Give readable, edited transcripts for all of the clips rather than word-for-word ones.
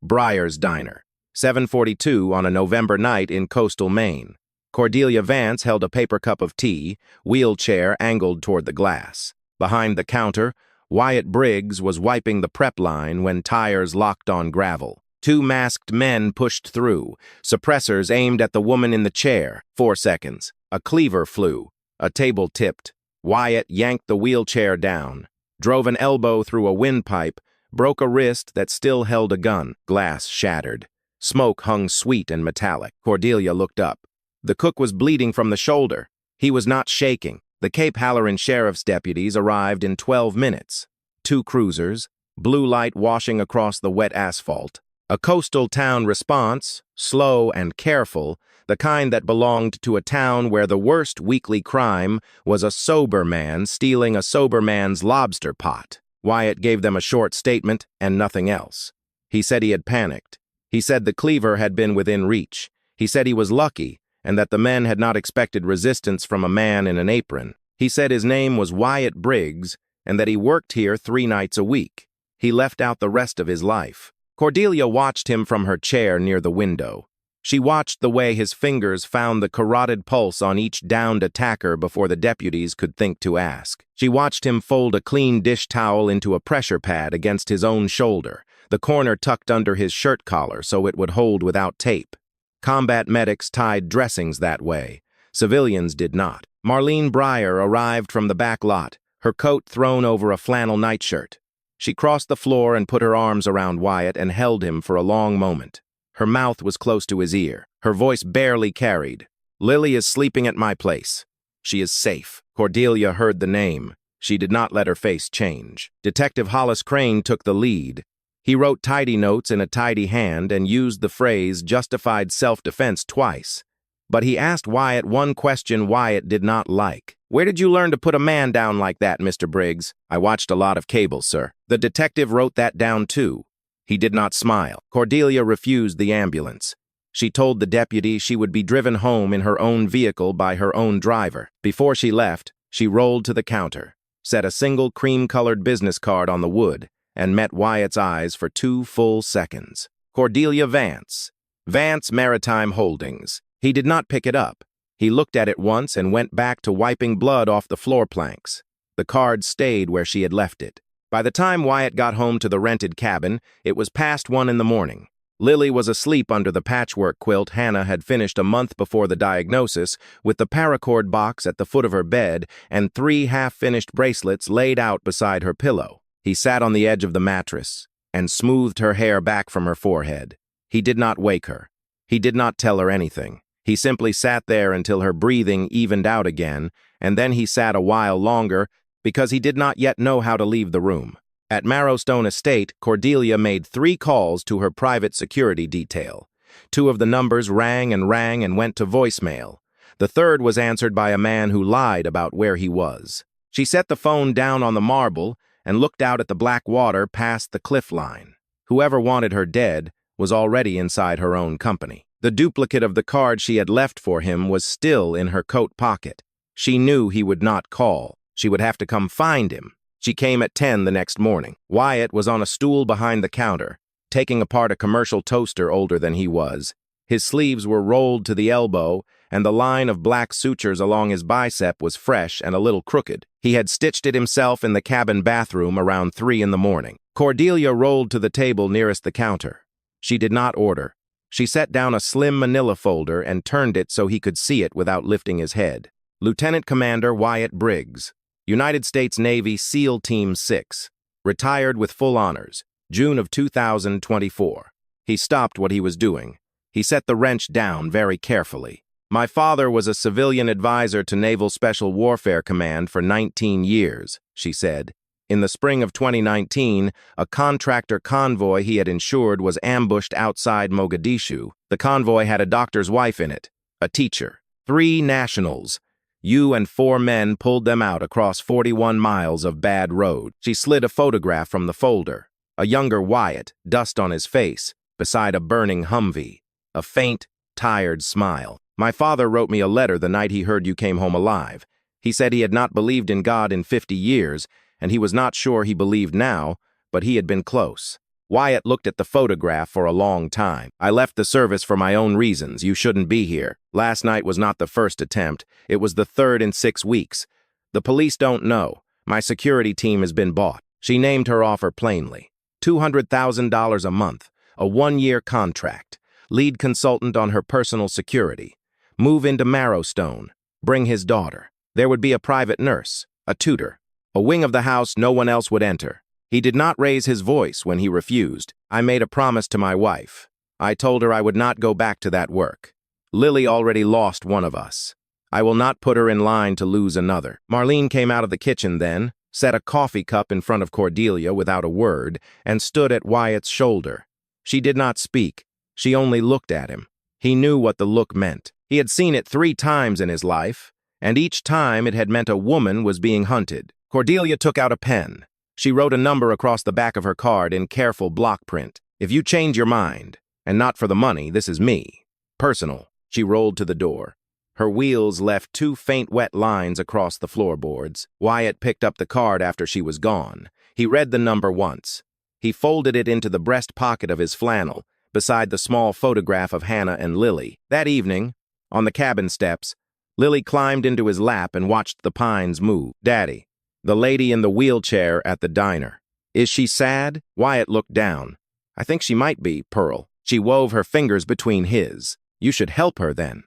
Breyer's Diner, 7:42 on a November night in coastal Maine. Cordelia Vance held a paper cup of tea, wheelchair angled toward the glass. Behind the counter, Wyatt Briggs was wiping the prep line when tires locked on gravel. Two masked men pushed through, suppressors aimed at the woman in the chair. 4 seconds. A cleaver flew. A table tipped. Wyatt yanked the wheelchair down, drove an elbow through a windpipe, broke a wrist that still held a gun. Glass shattered. Smoke hung sweet and metallic. Cordelia looked up. The cook was bleeding from the shoulder. He was not shaking. The Cape Halloran sheriff's deputies arrived in 12 minutes. 2 cruisers, blue light washing across the wet asphalt. A coastal town response, slow and careful, the kind that belonged to a town where the worst weekly crime was a sober man stealing a sober man's lobster pot. Wyatt gave them a short statement and nothing else. He said he had panicked. He said the cleaver had been within reach. He said he was lucky and that the men had not expected resistance from a man in an apron. He said his name was Wyatt Briggs and that he worked here 3 nights a week. He left out the rest of his life. Cordelia watched him from her chair near the window. She watched the way his fingers found the carotid pulse on each downed attacker before the deputies could think to ask. She watched him fold a clean dish towel into a pressure pad against his own shoulder, the corner tucked under his shirt collar so it would hold without tape. Combat medics tied dressings that way. Civilians did not. Marlene Breyer arrived from the back lot, her coat thrown over a flannel nightshirt. She crossed the floor and put her arms around Wyatt and held him for a long moment. Her mouth was close to his ear. Her voice barely carried. "Lily is sleeping at my place. She is safe." Cordelia heard the name. She did not let her face change. Detective Hollis Crane took the lead. He wrote tidy notes in a tidy hand and used the phrase justified self-defense twice. But he asked Wyatt one question Wyatt did not like. "Where did you learn to put a man down like that, Mr. Briggs?" "I watched a lot of cable, sir." The detective wrote that down too. He did not smile. Cordelia refused the ambulance. She told the deputy she would be driven home in her own vehicle by her own driver. Before she left, she rolled to the counter, set a single cream-colored business card on the wood, and met Wyatt's eyes for 2 full seconds. Cordelia Vance. Vance Maritime Holdings. He did not pick it up. He looked at it once and went back to wiping blood off the floor planks. The card stayed where she had left it. By the time Wyatt got home to the rented cabin, it was past 1 in the morning. Lily was asleep under the patchwork quilt Hannah had finished a month before the diagnosis, with the paracord box at the foot of her bed and 3 half-finished bracelets laid out beside her pillow. He sat on the edge of the mattress and smoothed her hair back from her forehead. He did not wake her. He did not tell her anything. He simply sat there until her breathing evened out again, and then he sat a while longer because he did not yet know how to leave the room. At Marrowstone Estate, Cordelia made 3 calls to her private security detail. 2 of the numbers rang and went to voicemail. The 3rd was answered by a man who lied about where he was. She set the phone down on the marble and looked out at the black water past the cliff line. Whoever wanted her dead was already inside her own company. The duplicate of the card she had left for him was still in her coat pocket. She knew he would not call. She would have to come find him. She came at 10 the next morning. Wyatt was on a stool behind the counter, taking apart a commercial toaster older than he was. His sleeves were rolled to the elbow, and the line of black sutures along his bicep was fresh and a little crooked. He had stitched it himself in the cabin bathroom around 3 in the morning. Cordelia rolled to the table nearest the counter. She did not order. She set down a slim manila folder and turned it so he could see it without lifting his head. Lieutenant Commander Wyatt Briggs, United States Navy SEAL Team 6, retired with full honors, June of 2024. He stopped what he was doing. He set the wrench down very carefully. "My father was a civilian advisor to Naval Special Warfare Command for 19 years, she said. In the spring of 2019, a contractor convoy he had insured was ambushed outside Mogadishu. The convoy had a doctor's wife in it, a teacher. 3 nationals. You and 4 men pulled them out across 41 miles of bad road." She slid a photograph from the folder. A younger Wyatt, dust on his face, beside a burning Humvee. A faint, tired smile. "My father wrote me a letter the night he heard you came home alive. He said he had not believed in God in 50 years, and he was not sure he believed now, but he had been close." Wyatt looked at the photograph for a long time. I left the service for my own reasons. You shouldn't be here. Last night was not the first attempt. It was the third in 6 weeks. The police don't know. My security team has been bought. She named her offer plainly. $200,000 a month. A 1-year contract. Lead consultant on her personal security. Move into Marrowstone. Bring his daughter. There would be a private nurse. A tutor. A wing of the house no one else would enter. He did not raise his voice when he refused. I made a promise to my wife. I told her I would not go back to that work. Lily already lost one of us. I will not put her in line to lose another. Marlene came out of the kitchen then, set a coffee cup in front of Cordelia without a word, and stood at Wyatt's shoulder. She did not speak. She only looked at him. He knew what the look meant. He had seen it 3 times in his life, and each time it had meant a woman was being hunted. Cordelia took out a pen. She wrote a number across the back of her card in careful block print. If you change your mind, and not for the money, this is me. Personal. She rolled to the door. Her wheels left 2 faint wet lines across the floorboards. Wyatt picked up the card after she was gone. He read the number once. He folded it into the breast pocket of his flannel, beside the small photograph of Hannah and Lily. That evening, on the cabin steps, Lily climbed into his lap and watched the pines move. Daddy. The lady in the wheelchair at the diner. Is she sad? Wyatt looked down. I think she might be, Pearl. She wove her fingers between his. You should help her then.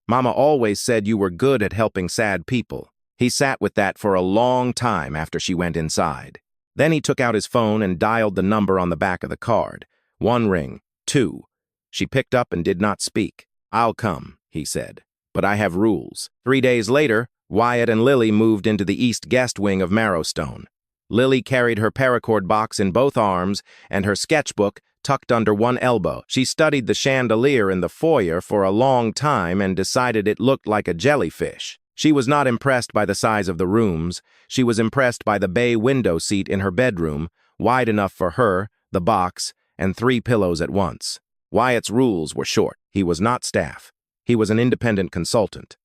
Mama always said you were good at helping sad people. He sat with that for a long time after she went inside. Then he took out his phone and dialed the number on the back of the card. 1 ring, 2. She picked up and did not speak. I'll come, he said. But I have rules. 3 days later, Wyatt and Lily moved into the east guest wing of Marrowstone. Lily carried her paracord box in both arms and her sketchbook tucked under one elbow. She studied the chandelier in the foyer for a long time and decided it looked like a jellyfish. She was not impressed by the size of the rooms. She was impressed by the bay window seat in her bedroom, wide enough for her, the box, and 3 pillows at once. Wyatt's rules were short. He was not staff. He was an independent consultant.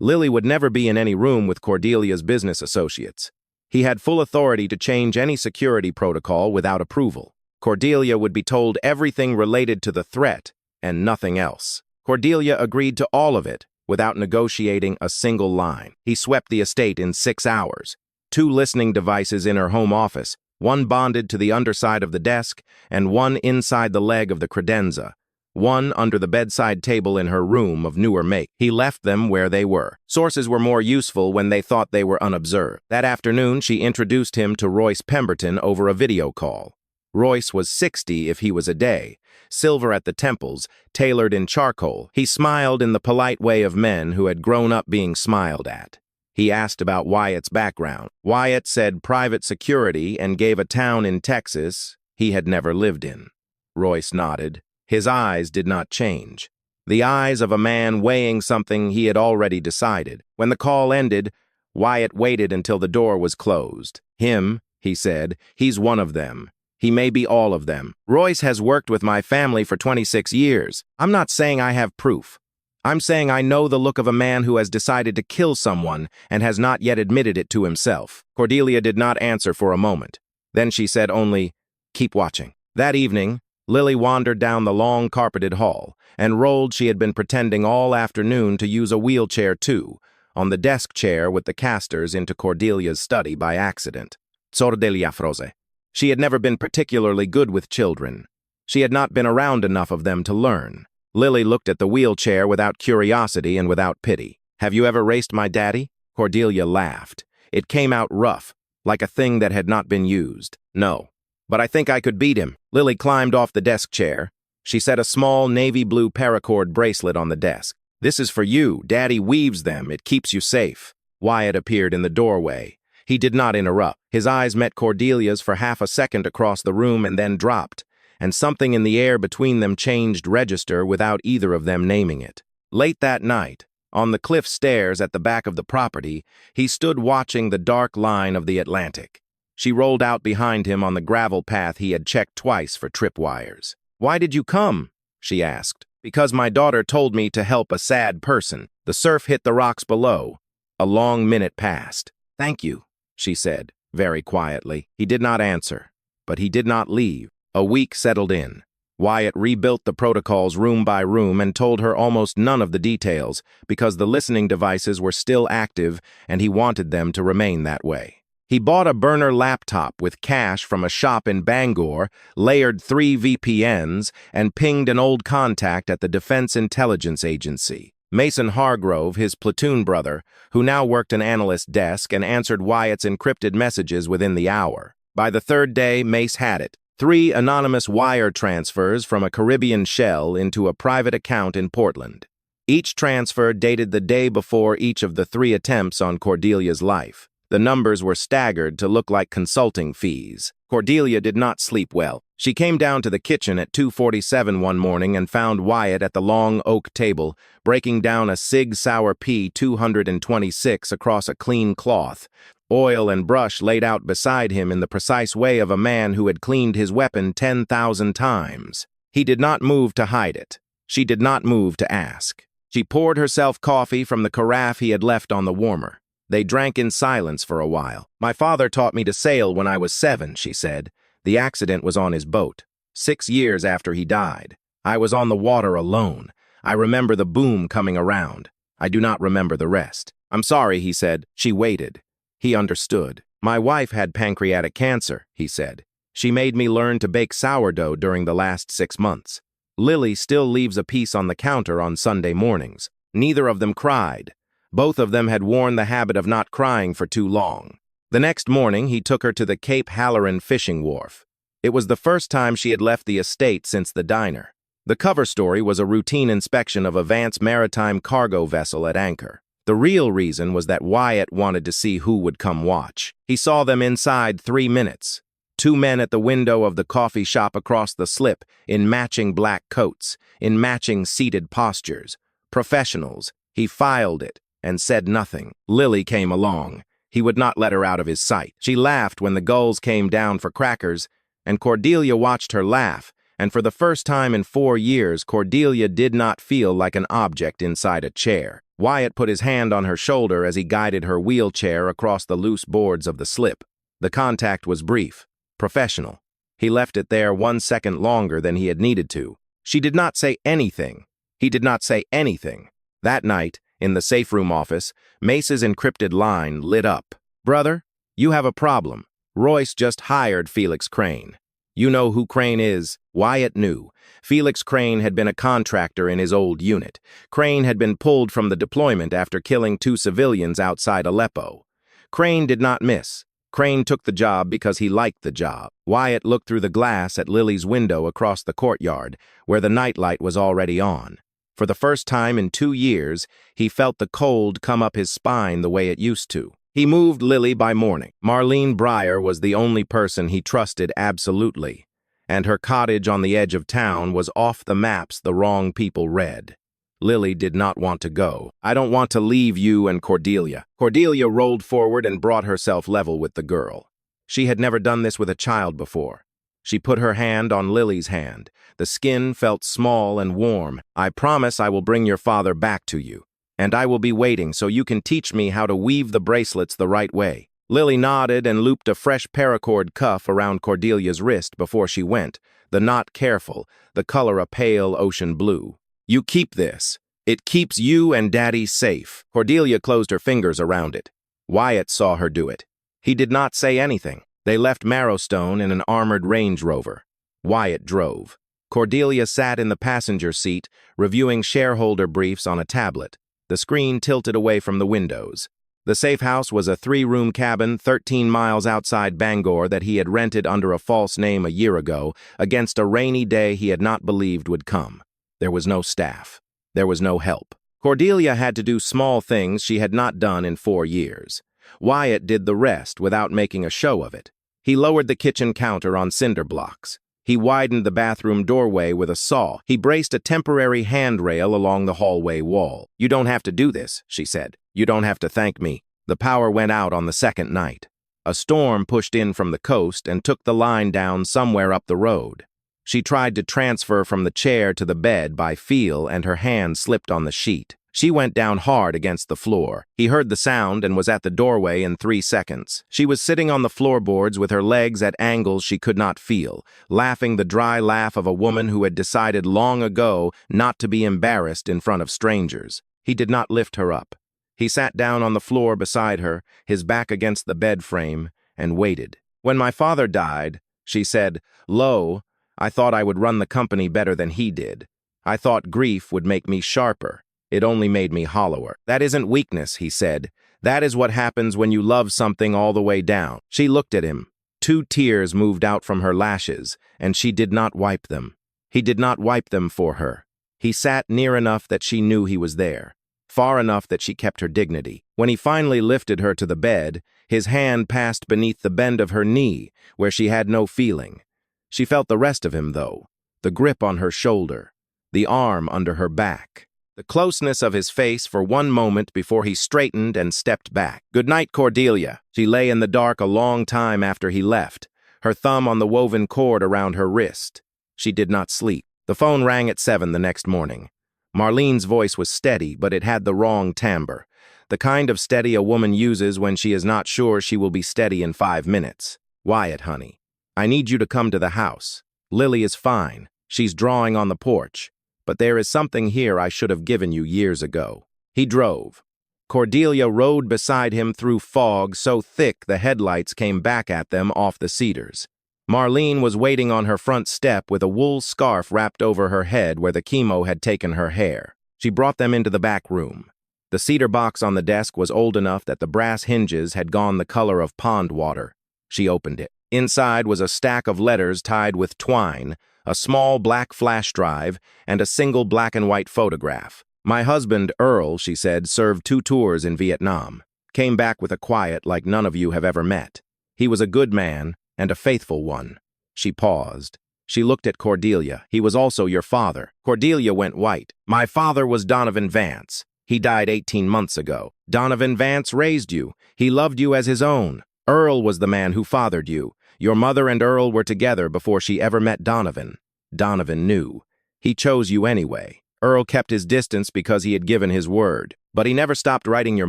Lily would never be in any room with Cordelia's business associates. He had full authority to change any security protocol without approval. Cordelia would be told everything related to the threat and nothing else. Cordelia agreed to all of it without negotiating a single line. He swept the estate in 6 hours. 2 listening devices in her home office, 1 bonded to the underside of the desk and 1 inside the leg of the credenza. 1 under the bedside table in her room of newer make. He left them where they were. Sources were more useful when they thought they were unobserved. That afternoon, she introduced him to Royce Pemberton over a video call. Royce was 60 if he was a day, silver at the temples, tailored in charcoal. He smiled in the polite way of men who had grown up being smiled at. He asked about Wyatt's background. Wyatt said private security and gave a town in Texas he had never lived in. Royce nodded. His eyes did not change. The eyes of a man weighing something he had already decided. When the call ended, Wyatt waited until the door was closed. Him, he said, he's one of them. He may be all of them. Royce has worked with my family for 26 years. I'm not saying I have proof. I'm saying I know the look of a man who has decided to kill someone and has not yet admitted it to himself. Cordelia did not answer for a moment. Then she said only, keep watching. That evening, Lily wandered down the long carpeted hall and rolled she had been pretending all afternoon to use a wheelchair too, on the desk chair with the casters into Cordelia's study by accident. Sordelia Froze. She had never been particularly good with children. She had not been around enough of them to learn. Lily looked at the wheelchair without curiosity and without pity. Have you ever raced my daddy? Cordelia laughed. It came out rough, like a thing that had not been used. No. But I think I could beat him. Lily climbed off the desk chair. She set a small navy blue paracord bracelet on the desk. This is for you. Daddy weaves them. It keeps you safe. Wyatt appeared in the doorway. He did not interrupt. His eyes met Cordelia's for half a second across the room and then dropped, and something in the air between them changed register without either of them naming it. Late that night, on the cliff stairs at the back of the property, he stood watching the dark line of the Atlantic. She rolled out behind him on the gravel path he had checked twice for tripwires. Why did you come? She asked. Because my daughter told me to help a sad person. The surf hit the rocks below. A long minute passed. Thank you, she said, very quietly. He did not answer, but he did not leave. A week settled in. Wyatt rebuilt the protocols room by room and told her almost none of the details because the listening devices were still active and he wanted them to remain that way. He bought a burner laptop with cash from a shop in Bangor, layered 3 VPNs, and pinged an old contact at the Defense Intelligence Agency. Mason Hargrove, his platoon brother, who now worked an analyst's desk and answered Wyatt's encrypted messages within the hour. By the third day, Mace had it. 3 anonymous wire transfers from a Caribbean shell into a private account in Portland. Each transfer dated the day before each of the 3 attempts on Cordelia's life. The numbers were staggered to look like consulting fees. Cordelia did not sleep well. She came down to the kitchen at 2:47 one morning and found Wyatt at the long oak table, breaking down a Sig Sauer P226 across a clean cloth. Oil and brush laid out beside him in the precise way of a man who had cleaned his weapon 10,000 times. He did not move to hide it. She did not move to ask. She poured herself coffee from the carafe he had left on the warmer. They drank in silence for a while. "My father taught me to sail when I was 7, she said. The accident was on his boat. 6 years after he died. I was on the water alone. I remember the boom coming around. I do not remember the rest." "I'm sorry," he said. She waited. He understood. "My wife had pancreatic cancer," he said. "She made me learn to bake sourdough during the last 6 months. Lily still leaves a piece on the counter on Sunday mornings." Neither of them cried. Both of them had worn the habit of not crying for too long. The next morning, he took her to the Cape Halloran fishing wharf. It was the first time she had left the estate since the diner. The cover story was a routine inspection of a Vance maritime cargo vessel at anchor. The real reason was that Wyatt wanted to see who would come watch. He saw them inside 3 minutes. 2 men at the window of the coffee shop across the slip, in matching black coats, in matching seated postures. Professionals. He filed it and said nothing. Lily came along. He would not let her out of his sight. She laughed when the gulls came down for crackers, and Cordelia watched her laugh, and for the first time in 4 years, Cordelia did not feel like an object inside a chair. Wyatt put his hand on her shoulder as he guided her wheelchair across the loose boards of the slip. The contact was brief, professional. He left it there 1 second longer than he had needed to. She did not say anything. He did not say anything. That night, in the safe room office, Mace's encrypted line lit up. "Brother, you have a problem. Royce just hired Felix Crane." "You know who Crane is?" Wyatt knew. Felix Crane had been a contractor in his old unit. Crane had been pulled from the deployment after killing 2 civilians outside Aleppo. Crane did not miss. Crane took the job because he liked the job. Wyatt looked through the glass at Lily's window across the courtyard, where the nightlight was already on. For the first time in 2 years, he felt the cold come up his spine the way it used to. He moved Lily by morning. Marlene Breyer was the only person he trusted absolutely, and her cottage on the edge of town was off the maps the wrong people read. Lily did not want to go. "I don't want to leave you and Cordelia." Cordelia rolled forward and brought herself level with the girl. She had never done this with a child before. She put her hand on Lily's hand. The skin felt small and warm. "I promise I will bring your father back to you, and I will be waiting so you can teach me how to weave the bracelets the right way." Lily nodded and looped a fresh paracord cuff around Cordelia's wrist before she went, the knot careful, the color a pale ocean blue. "You keep this. It keeps you and Daddy safe." Cordelia closed her fingers around it. Wyatt saw her do it. He did not say anything. They left Marrowstone in an armored Range Rover. Wyatt drove. Cordelia sat in the passenger seat, reviewing shareholder briefs on a tablet. The screen tilted away from the windows. The safe house was a 3-room cabin 13 miles outside Bangor that he had rented under a false name a year ago against a rainy day he had not believed would come. There was no staff. There was no help. Cordelia had to do small things she had not done in 4 years. Wyatt did the rest without making a show of it. He lowered the kitchen counter on cinder blocks. He widened the bathroom doorway with a saw. He braced a temporary handrail along the hallway wall. "You don't have to do this," she said. "You don't have to thank me." The power went out on the second night. A storm pushed in from the coast and took the line down somewhere up the road. She tried to transfer from the chair to the bed by feel, and her hand slipped on the sheet. She went down hard against the floor. He heard the sound and was at the doorway in 3 seconds. She was sitting on the floorboards with her legs at angles she could not feel, laughing the dry laugh of a woman who had decided long ago not to be embarrassed in front of strangers. He did not lift her up. He sat down on the floor beside her, his back against the bed frame, and waited. "When my father died," she said, "lo, I thought I would run the company better than he did. I thought grief would make me sharper. It only made me hollower." "That isn't weakness," he said. "That is what happens when you love something all the way down." She looked at him. 2 tears moved out from her lashes, and she did not wipe them. He did not wipe them for her. He sat near enough that she knew he was there, far enough that she kept her dignity. When he finally lifted her to the bed, his hand passed beneath the bend of her knee, where she had no feeling. She felt the rest of him, though, the grip on her shoulder, the arm under her back, the closeness of his face for one moment before he straightened and stepped back. "Good night, Cordelia." She lay in the dark a long time after he left, her thumb on the woven cord around her wrist. She did not sleep. The phone rang at 7 the next morning. Marlene's voice was steady, but it had the wrong timbre, the kind of steady a woman uses when she is not sure she will be steady in 5 minutes. "Wyatt, honey, I need you to come to the house. Lily is fine. She's drawing on the porch. But there is something here I should have given you years ago." He drove. Cordelia rode beside him through fog so thick the headlights came back at them off the cedars. Marlene was waiting on her front step with a wool scarf wrapped over her head where the chemo had taken her hair. She brought them into the back room. The cedar box on the desk was old enough that the brass hinges had gone the color of pond water. She opened it. Inside was a stack of letters tied with twine, a small black flash drive, and a single black and white photograph. "My husband, Earl," she said, "served 2 tours in Vietnam. Came back with a quiet like none of you have ever met. He was a good man and a faithful one." She paused. She looked at Cordelia. "He was also your father." Cordelia went white. "My father was Donovan Vance. He died 18 months ago. Donovan Vance raised you. He loved you as his own. Earl was the man who fathered you. Your mother and Earl were together before she ever met Donovan. Donovan knew. He chose you anyway. Earl kept his distance because he had given his word. But he never stopped writing your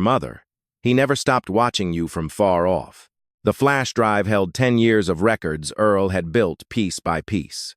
mother. He never stopped watching you from far off." The flash drive held 10 years of records Earl had built piece by piece.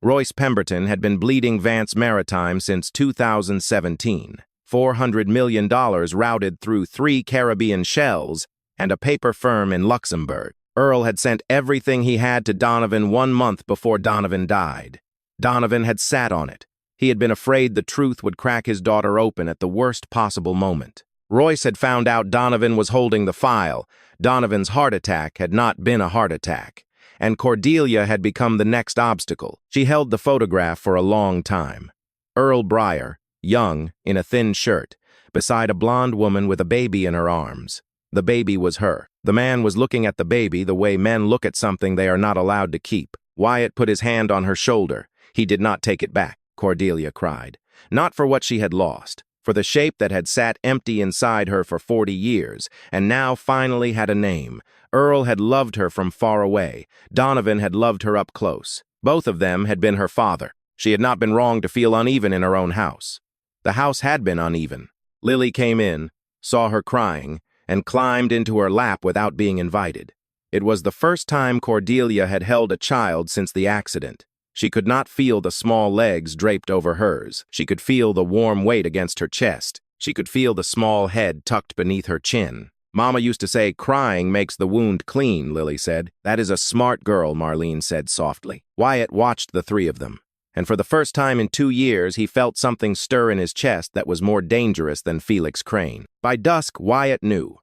Royce Pemberton had been bleeding Vance Maritime since 2017. $400 million routed through 3 Caribbean shells and a paper firm in Luxembourg. Earl had sent everything he had to Donovan 1 month before Donovan died. Donovan had sat on it. He had been afraid the truth would crack his daughter open at the worst possible moment. Royce had found out Donovan was holding the file. Donovan's heart attack had not been a heart attack. And Cordelia had become the next obstacle. She held the photograph for a long time. Earl Breyer, young, in a thin shirt, beside a blonde woman with a baby in her arms. The baby was her. The man was looking at the baby the way men look at something they are not allowed to keep. Wyatt put his hand on her shoulder. He did not take it back, Cordelia cried. Not for what she had lost, for the shape that had sat empty inside her for 40 years, and now finally had a name. Earl had loved her from far away. Donovan had loved her up close. Both of them had been her father. She had not been wrong to feel uneven in her own house. The house had been uneven. Lily came in, saw her crying, and climbed into her lap without being invited. It was the first time Cordelia had held a child since the accident. She could not feel the small legs draped over hers. She could feel the warm weight against her chest. She could feel the small head tucked beneath her chin. "Mama used to say, crying makes the wound clean," Lily said. "That is a smart girl," Marlene said softly. Wyatt watched the 3 of them, and for the first time in 2 years he felt something stir in his chest that was more dangerous than Felix Crane. By dusk, Wyatt knew.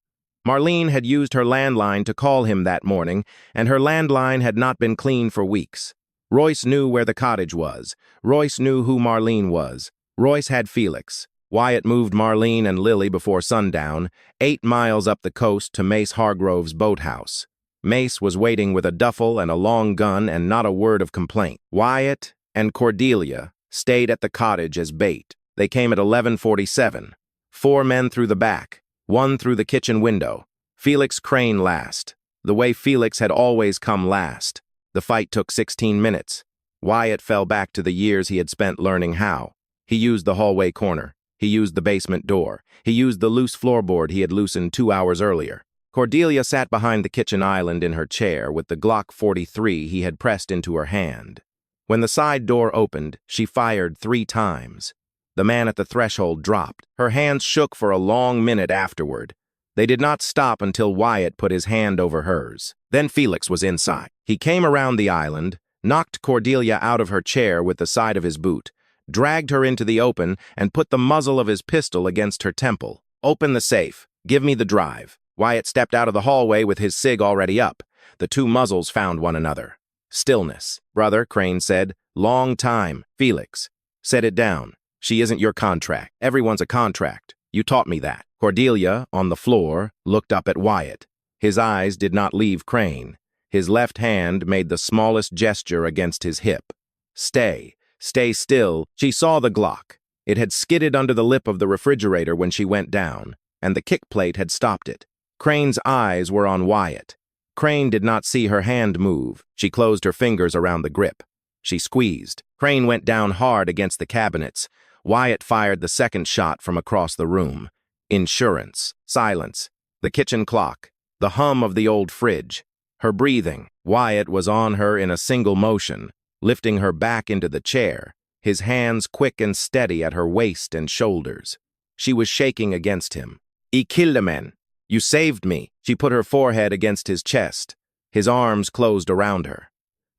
Marlene had used her landline to call him that morning, and her landline had not been clean for weeks. Royce knew where the cottage was. Royce knew who Marlene was. Royce had Felix. Wyatt moved Marlene and Lily before sundown, 8 miles up the coast to Mace Hargrove's boathouse. Mace was waiting with a duffel and a long gun and not a word of complaint. Wyatt and Cordelia stayed at the cottage as bait. They came at 11:47. 4 men through the back, 1 through the kitchen window. Felix Crane last, the way Felix had always come last. The fight took 16 minutes. Wyatt fell back to the years he had spent learning how. He used the hallway corner. He used the basement door. He used the loose floorboard he had loosened 2 hours earlier. Cordelia sat behind the kitchen island in her chair with the Glock 43 he had pressed into her hand. When the side door opened, she fired 3 times. The man at the threshold dropped. Her hands shook for a long minute afterward. They did not stop until Wyatt put his hand over hers. Then Felix was inside. He came around the island, knocked Cordelia out of her chair with the side of his boot, dragged her into the open, and put the muzzle of his pistol against her temple. "Open the safe. Give me the drive." Wyatt stepped out of the hallway with his cig already up. The 2 muzzles found one another. Stillness. "Brother," Crane said. "Long time." "Felix." "Set it down. She isn't your contract. Everyone's a contract. You taught me that." Cordelia, on the floor, looked up at Wyatt. His eyes did not leave Crane. His left hand made the smallest gesture against his hip. "Stay. Stay still." She saw the Glock. It had skidded under the lip of the refrigerator when she went down, and the kick plate had stopped it. Crane's eyes were on Wyatt. Crane did not see her hand move. She closed her fingers around the grip. She squeezed. Crane went down hard against the cabinets. Wyatt fired the second shot from across the room. Insurance. Silence. The kitchen clock. The hum of the old fridge. Her breathing. Wyatt was on her in a single motion, lifting her back into the chair, his hands quick and steady at her waist and shoulders. She was shaking against him. "I killed a man. You saved me." She put her forehead against his chest. His arms closed around her.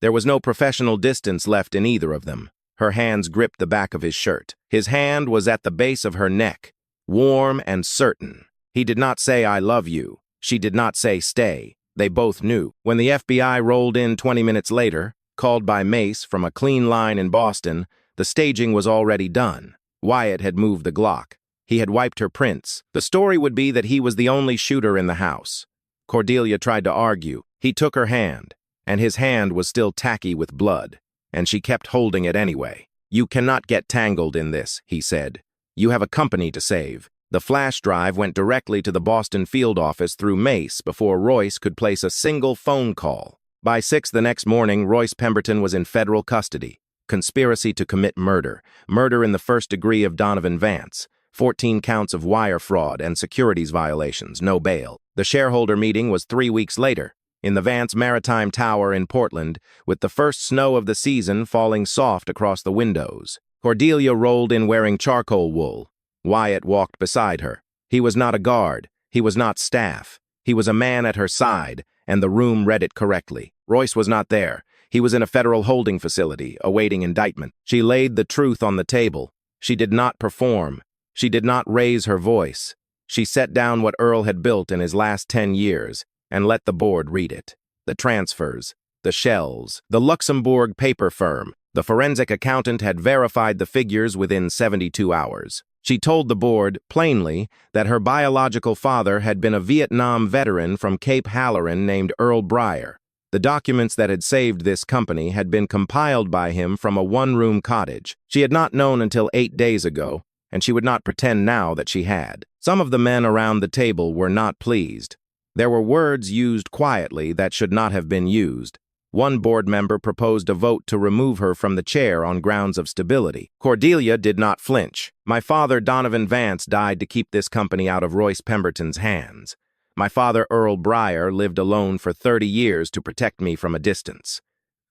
There was no professional distance left in either of them. Her hands gripped the back of his shirt. His hand was at the base of her neck, warm and certain. He did not say, "I love you." She did not say, "Stay." They both knew. When the FBI rolled in 20 minutes later, called by Mace from a clean line in Boston, the staging was already done. Wyatt had moved the Glock. He had wiped her prints. The story would be that he was the only shooter in the house. Cordelia tried to argue. He took her hand, and his hand was still tacky with blood, and she kept holding it anyway. "You cannot get tangled in this," he said. "You have a company to save." The flash drive went directly to the Boston field office through Mace before Royce could place a single phone call. By 6 the next morning, Royce Pemberton was in federal custody. Conspiracy to commit murder. Murder in the first degree of Donovan Vance. 14 counts of wire fraud and securities violations, no bail. The shareholder meeting was 3 weeks later, in the Vance Maritime Tower in Portland, with the first snow of the season falling soft across the windows. Cordelia rolled in wearing charcoal wool. Wyatt walked beside her. He was not a guard. He was not staff. He was a man at her side, and the room read it correctly. Royce was not there. He was in a federal holding facility, awaiting indictment. She laid the truth on the table. She did not perform. She did not raise her voice. She set down what Earl had built in his last 10 years and let the board read it. The transfers, the shells, the Luxembourg paper firm. The forensic accountant had verified the figures within 72 hours. She told the board, plainly, that her biological father had been a Vietnam veteran from Cape Halloran named Earl Breyer. The documents that had saved this company had been compiled by him from a one-room cottage. She had not known until 8 days ago, and she would not pretend now that she had. Some of the men around the table were not pleased. There were words used quietly that should not have been used. One board member proposed a vote to remove her from the chair on grounds of stability. Cordelia did not flinch. "My father, Donovan Vance, died to keep this company out of Royce Pemberton's hands. My father, Earl Breyer, lived alone for 30 years to protect me from a distance.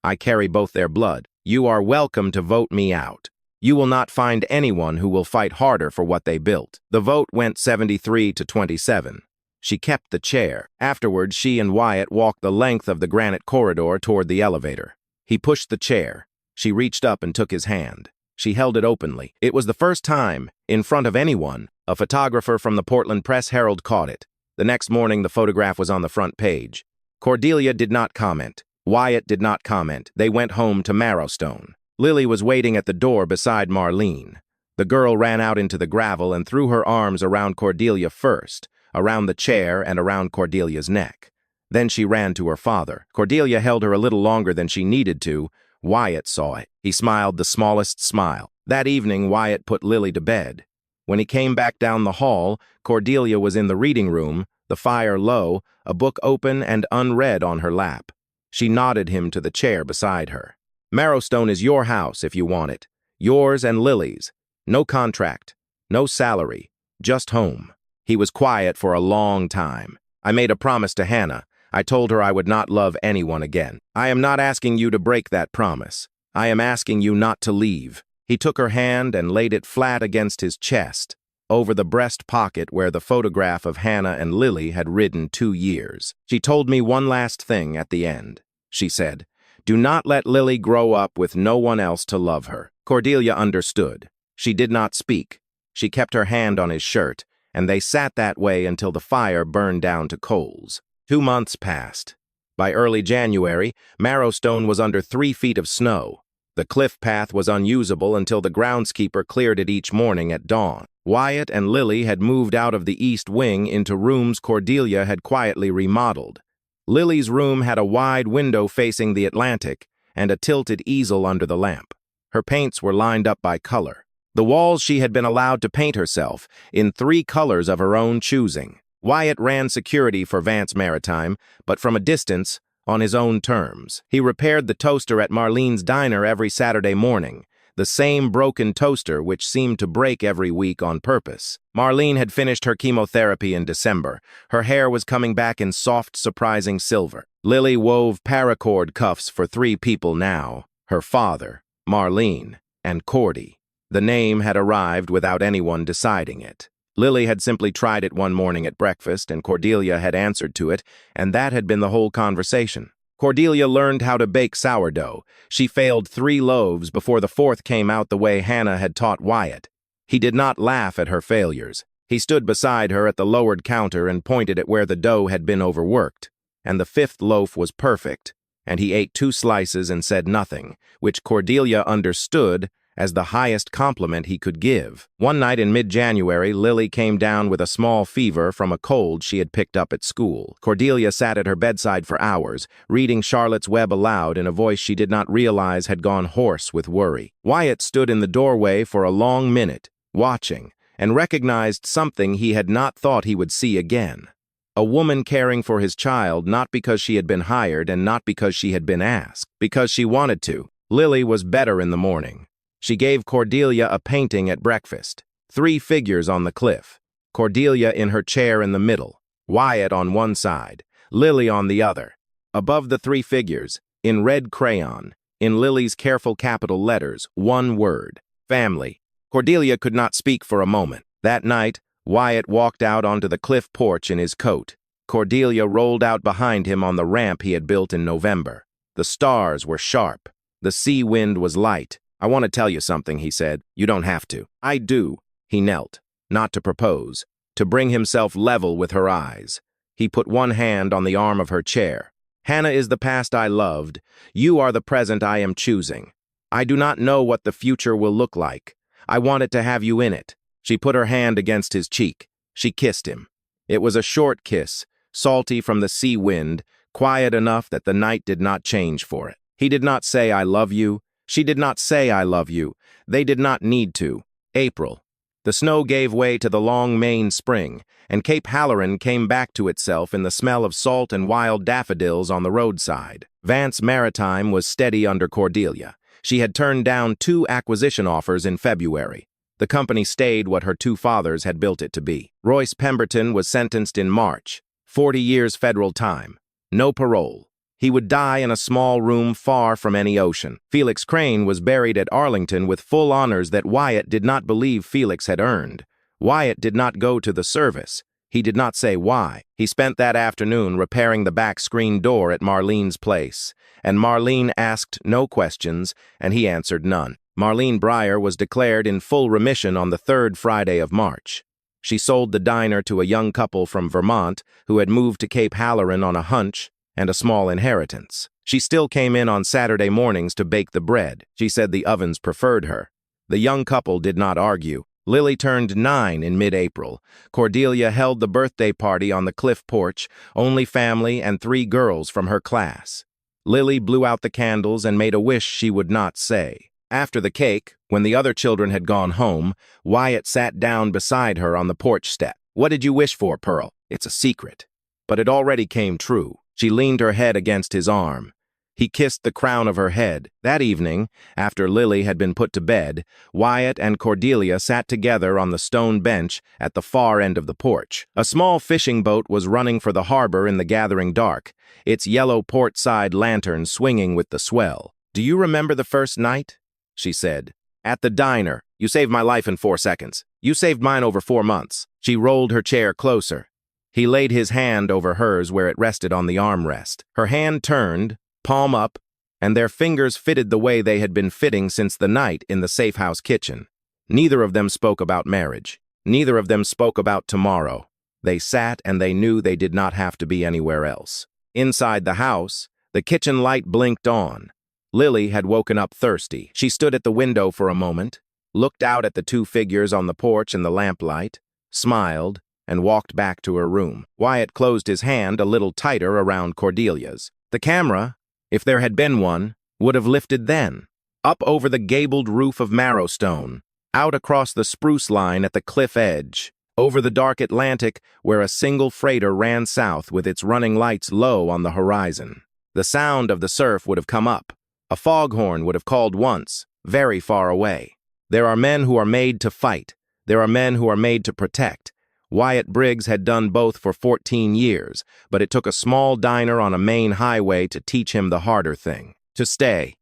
I carry both their blood. You are welcome to vote me out. You will not find anyone who will fight harder for what they built." The vote went 73 to 27. She kept the chair. Afterwards, she and Wyatt walked the length of the granite corridor toward the elevator. He pushed the chair. She reached up and took his hand. She held it openly. It was the first time, in front of anyone, a photographer from the Portland Press-Herald caught it. The next morning, the photograph was on the front page. Cordelia did not comment. Wyatt did not comment. They went home to Marrowstone. Lily was waiting at the door beside Marlene. The girl ran out into the gravel and threw her arms around Cordelia first, around the chair and around Cordelia's neck. Then she ran to her father. Cordelia held her a little longer than she needed to. Wyatt saw it. He smiled the smallest smile. That evening, Wyatt put Lily to bed. When he came back down the hall, Cordelia was in the reading room, the fire low, a book open and unread on her lap. She nodded him to the chair beside her. "Marrowstone is your house if you want it. Yours and Lily's. No contract. No salary, just home. He was quiet for a long time. I made a promise to Hannah. I told her I would not love anyone again. I am not asking you to break that promise. I am asking you not to leave. He took her hand and laid it flat against his chest, over the breast pocket where the photograph of Hannah and Lily had ridden 2 years. She told me one last thing at the end. She said, "Do not let Lily grow up with no one else to love her." Cordelia understood. She did not speak. She kept her hand on his shirt, and they sat that way until the fire burned down to coals. 2 months passed. By early January, Marrowstone was under 3 feet of snow. The cliff path was unusable until the groundskeeper cleared it each morning at dawn. Wyatt and Lily had moved out of the east wing into rooms Cordelia had quietly remodeled. Lily's room had a wide window facing the Atlantic and a tilted easel under the lamp. Her paints were lined up by color. The walls she had been allowed to paint herself in 3 colors of her own choosing. Wyatt ran security for Vance Maritime, but from a distance, on his own terms. He repaired the toaster at Marlene's diner every Saturday morning, the same broken toaster which seemed to break every week on purpose. Marlene had finished her chemotherapy in December. Her hair was coming back in soft, surprising silver. Lily wove paracord cuffs for 3 people now: her father, Marlene, and Cordy. The name had arrived without anyone deciding it. Lily had simply tried it one morning at breakfast, and Cordelia had answered to it, and that had been the whole conversation. Cordelia learned how to bake sourdough. She failed 3 loaves before the 4th came out the way Hannah had taught Wyatt. He did not laugh at her failures. He stood beside her at the lowered counter and pointed at where the dough had been overworked. And the 5th loaf was perfect, and he ate 2 slices and said nothing, which Cordelia understood as the highest compliment he could give. One night in mid-January, Lily came down with a small fever from a cold she had picked up at school. Cordelia sat at her bedside for hours, reading Charlotte's Web aloud in a voice she did not realize had gone hoarse with worry. Wyatt stood in the doorway for a long minute, watching, and recognized something he had not thought he would see again. A woman caring for his child, not because she had been hired and not because she had been asked, because she wanted to. Lily was better in the morning. She gave Cordelia a painting at breakfast. 3 figures on the cliff. Cordelia in her chair in the middle, Wyatt on one side, Lily on the other. Above the 3 figures, in red crayon, in Lily's careful capital letters, one word: family. Cordelia could not speak for a moment. That night, Wyatt walked out onto the cliff porch in his coat. Cordelia rolled out behind him on the ramp he had built in November. The stars were sharp. The sea wind was light. "I want to tell you something," he said. "You don't have to." "I do." He knelt, not to propose, to bring himself level with her eyes. He put one hand on the arm of her chair. "Hannah is the past I loved. You are the present I am choosing. I do not know what the future will look like. I want it to have you in it." She put her hand against his cheek. She kissed him. It was a short kiss, salty from the sea wind, quiet enough that the night did not change for it. He did not say, "I love you." She did not say, "I love you." They did not need to. April. The snow gave way to the long Maine spring, and Cape Halloran came back to itself in the smell of salt and wild daffodils on the roadside. Vance Maritime was steady under Cordelia. She had turned down 2 acquisition offers in February. The company stayed what her 2 fathers had built it to be. Royce Pemberton was sentenced in March, 40 years federal time. No parole. He would die in a small room far from any ocean. Felix Crane was buried at Arlington with full honors that Wyatt did not believe Felix had earned. Wyatt did not go to the service. He did not say why. He spent that afternoon repairing the back screen door at Marlene's place, and Marlene asked no questions, and he answered none. Marlene Breyer was declared in full remission on the 3rd Friday of March. She sold the diner to a young couple from Vermont who had moved to Cape Halloran on a hunch and a small inheritance. She still came in on Saturday mornings to bake the bread. She said the ovens preferred her. The young couple did not argue. Lily turned 9 in mid-April. Cordelia held the birthday party on the cliff porch, only family and 3 girls from her class. Lily blew out the candles and made a wish she would not say. After the cake, when the other children had gone home, Wyatt sat down beside her on the porch step. "What did you wish for, Pearl?" "It's a secret." But it already came true. She leaned her head against his arm. He kissed the crown of her head. That evening, after Lily had been put to bed, Wyatt and Cordelia sat together on the stone bench at the far end of the porch. A small fishing boat was running for the harbor in the gathering dark, its yellow port side lantern swinging with the swell. "Do you remember the first night?" she said. "At the diner. You saved my life in 4 seconds. You saved mine over 4 months." She rolled her chair closer. He laid his hand over hers where it rested on the armrest. Her hand turned, palm up, and their fingers fitted the way they had been fitting since the night in the safe house kitchen. Neither of them spoke about marriage. Neither of them spoke about tomorrow. They sat and they knew they did not have to be anywhere else. Inside the house, the kitchen light blinked on. Lily had woken up thirsty. She stood at the window for a moment, looked out at the two figures on the porch in the lamplight, smiled, and walked back to her room. Wyatt closed his hand a little tighter around Cordelia's. The camera, if there had been one, would have lifted then, up over the gabled roof of Marrowstone, out across the spruce line at the cliff edge, over the dark Atlantic where a single freighter ran south with its running lights low on the horizon. The sound of the surf would have come up. A foghorn would have called once, very far away. There are men who are made to fight. There are men who are made to protect. Wyatt Briggs had done both for 14 years, but it took a small diner on a main highway to teach him the harder thing: to stay.